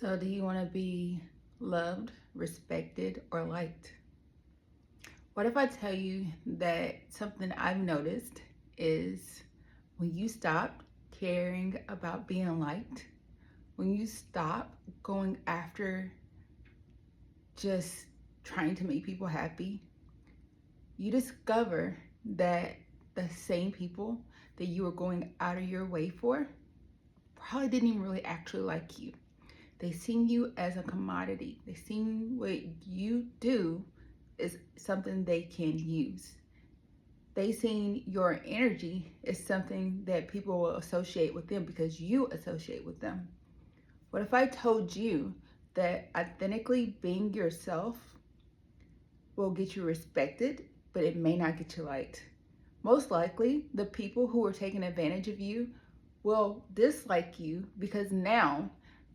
So, do you want to be loved, respected, or liked? What if I tell you that something I've noticed is when you stop caring about being liked, when you stop going after just trying to make people happy, you discover that the same people that you were going out of your way for probably didn't even really actually like you. They seen you as a commodity. They seen what you do is something they can use. They seen your energy as something that people will associate with them because you associate with them. What if I told you that authentically being yourself will get you respected, but it may not get you liked? Most likely, the people who are taking advantage of you will dislike you because now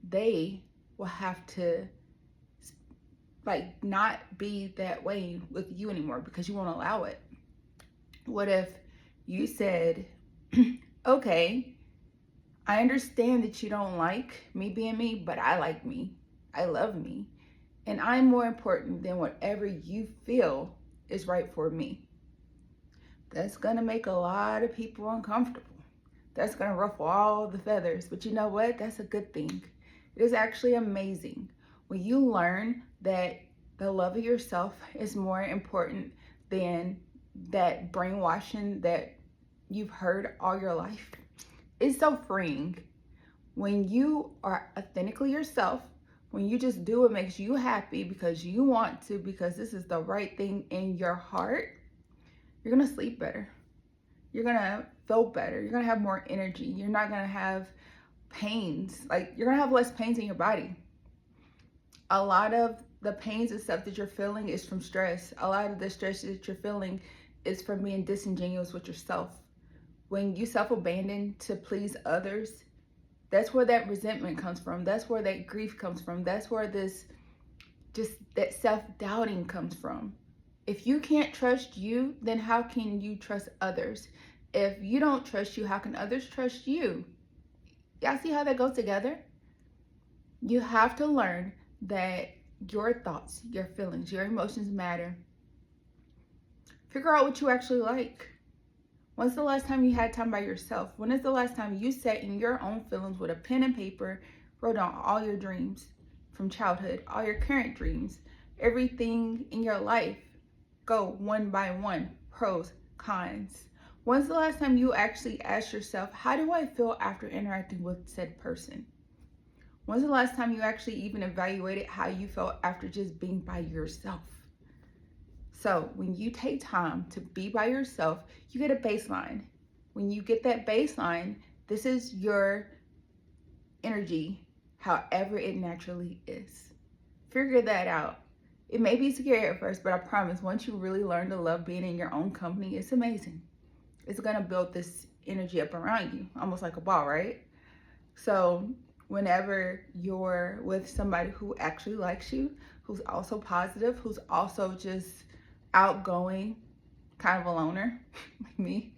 they will have to not be that way with you anymore because you won't allow it. What if you said, okay, I understand that you don't like me being me, but I like me. I love me. And I'm more important than whatever you feel is right for me. That's going to make a lot of people uncomfortable. That's going to ruffle all the feathers. But you know what? That's a good thing. It is actually amazing when you learn that the love of yourself is more important than that brainwashing that you've heard all your life. It's so freeing when you are authentically yourself, when you just do what makes you happy because you want to, because this is the right thing in your heart. You're gonna sleep better. You're gonna feel better. You're gonna have more energy. You're not gonna have pains. Like, you're gonna have less pains in your body. A lot of the pains and stuff that you're feeling is from stress. A lot of the stress that you're feeling is from being disingenuous with yourself. When you self-abandon to please others, that's where that resentment comes from. That's where that grief comes from. That's where that self-doubting comes from. If you can't trust you, then how can you trust others? If you don't trust you, how can others trust you? Y'all see how that goes together? You have to learn that your thoughts, your feelings, your emotions matter. Figure out what you actually like. When's the last time you had time by yourself? When is the last time you sat in your own feelings with a pen and paper, wrote down all your dreams from childhood, all your current dreams, everything in your life? Go one by one, pros, cons. When's the last time you actually asked yourself, how do I feel after interacting with said person? When's the last time you actually even evaluated how you felt after just being by yourself? So when you take time to be by yourself, you get a baseline. When you get that baseline, this is your energy, however it naturally is. Figure that out. It may be scary at first, but I promise once you really learn to love being in your own company, it's amazing. It's gonna build this energy up around you, almost like a ball, right? So whenever you're with somebody who actually likes you, who's also positive, who's also just outgoing, kind of a loner, like me,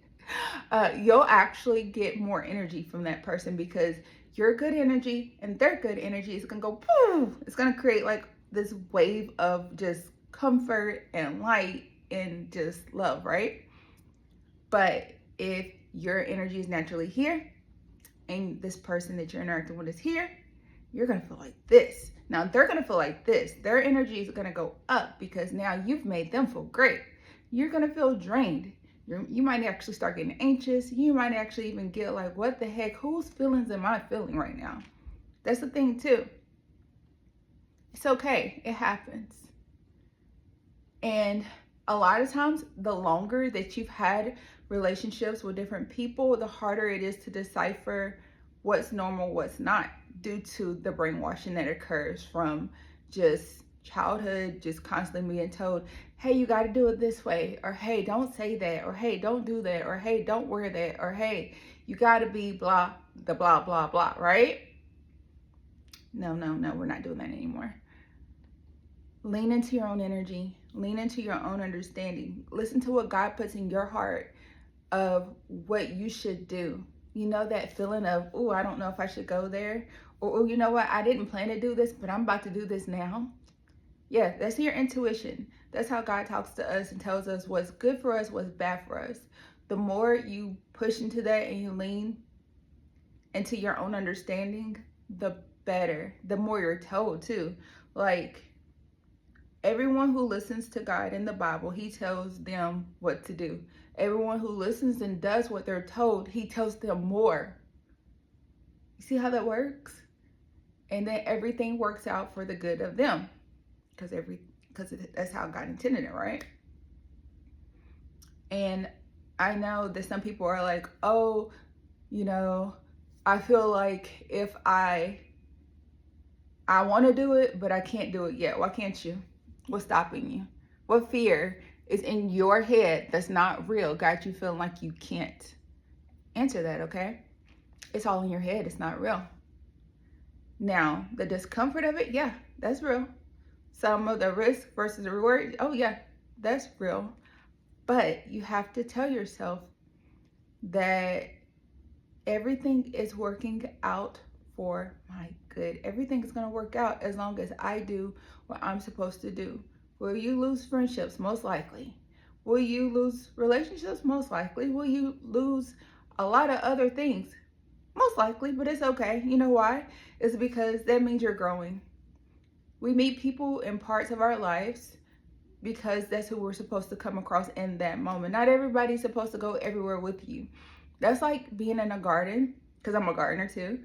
you'll actually get more energy from that person because your good energy and their good energy is gonna go poof. It's gonna create like this wave of just comfort and light and just love, right? But if your energy is naturally here and this person that you're interacting with is here, you're gonna feel like this. Now they're gonna feel like this. Their energy is gonna go up because now you've made them feel great. You're gonna feel drained. You might actually start getting anxious. You might actually even get like, what the heck? Whose feelings am I feeling right now? That's the thing too. It's okay. It happens. And a lot of times, the longer that you've had relationships with different people, the harder it is to decipher what's normal, what's not, due to the brainwashing that occurs from just childhood, just constantly being told, hey, you got to do it this way, or hey, don't say that, or hey, don't do that, or hey, don't wear that, or hey, you got to be blah, the blah, blah, blah, right? No, we're not doing that anymore. Lean into your own energy. Lean into your own understanding. Listen to what God puts in your heart of what you should do. You know that feeling of, oh, I don't know if I should go there, Or, oh, you know what? I didn't plan to do this, but I'm about to do this now. Yeah, that's your intuition. That's how God talks to us and tells us what's good for us, what's bad for us. The more you push into that and you lean into your own understanding, the better. The more you're told too. Like, everyone who listens to God in the Bible, he tells them what to do. Everyone who listens and does what they're told, he tells them more. You see how that works? And then everything works out for the good of them. Because that's how God intended it, right? And I know that some people are like, oh, you know, I feel like if I want to do it, but I can't do it yet. Why can't you? What's stopping you? What fear is in your head that's not real got you feeling like you can't? Answer that, okay? It's all in your head. It's not real. Now, the discomfort of it, yeah, that's real. Some of the risk versus the reward, oh yeah, that's real. But you have to tell yourself that everything is working out for my good. Everything is going to work out as long as I do what I'm supposed to do. Will you lose friendships? Most likely. Will you lose relationships? Most likely. Will you lose a lot of other things? Most likely, but it's okay. You know why? It's because that means you're growing. We meet people in parts of our lives because that's who we're supposed to come across in that moment. Not everybody's supposed to go everywhere with you. That's like being in a garden, because I'm a gardener too,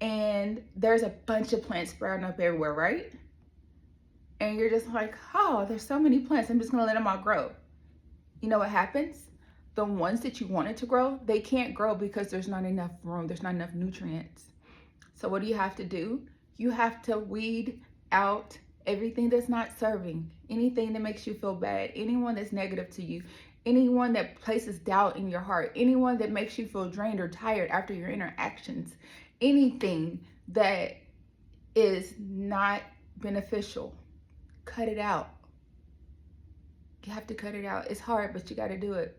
and there's a bunch of plants sprouting up everywhere, right? And you're just like, oh, there's so many plants, I'm just gonna let them all grow. You know what happens? The ones that you wanted to grow, they can't grow because there's not enough room, there's not enough nutrients. So what do you have to do? You have to weed out everything that's not serving, anything that makes you feel bad, anyone that's negative to you, anyone that places doubt in your heart, anyone that makes you feel drained or tired after your interactions, anything that is not beneficial. Cut it out. You have to cut it out. It's hard, but you got to do it.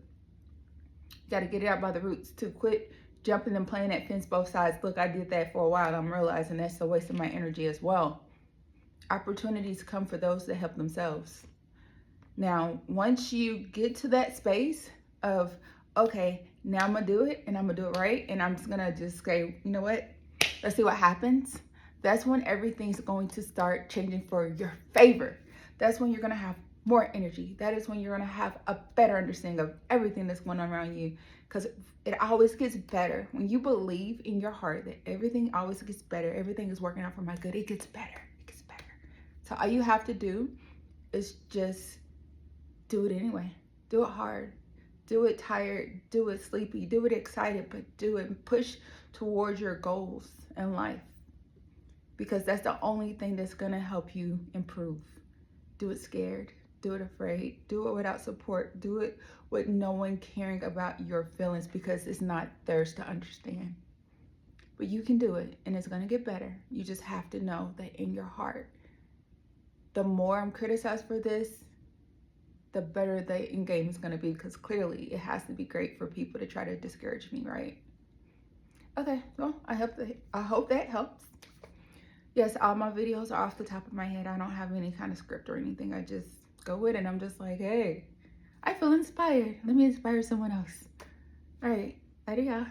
You got to get it out by the roots to quit jumping and playing that fence both sides. Look, I did that for a while. I'm realizing that's a waste of my energy as well. Opportunities come for those that help themselves. Now, once you get to that space of, okay, now I'm gonna do it and I'm gonna do it right, and I'm just gonna just say, you know what, let's see what happens. That's when everything's going to start changing for your favor. That's when you're gonna have more energy. That is when you're gonna have a better understanding of everything that's going on around you, because it always gets better. When you believe in your heart that everything always gets better, everything is working out for my good, it gets better. So all you have to do is just do it anyway. Do it hard. Do it tired. Do it sleepy. Do it excited, but do it and push towards your goals in life. Because that's the only thing that's going to help you improve. Do it scared. Do it afraid. Do it without support. Do it with no one caring about your feelings, because it's not theirs to understand. But you can do it, and it's going to get better. You just have to know that in your heart. The more I'm criticized for this, the better the end game is going to be, because clearly it has to be great for people to try to discourage me, right? Okay, well, I hope that helps. Yes, all my videos are off the top of my head. I don't have any kind of script or anything. I just go with it. I'm just like, hey, I feel inspired. Let me inspire someone else. All right, adios.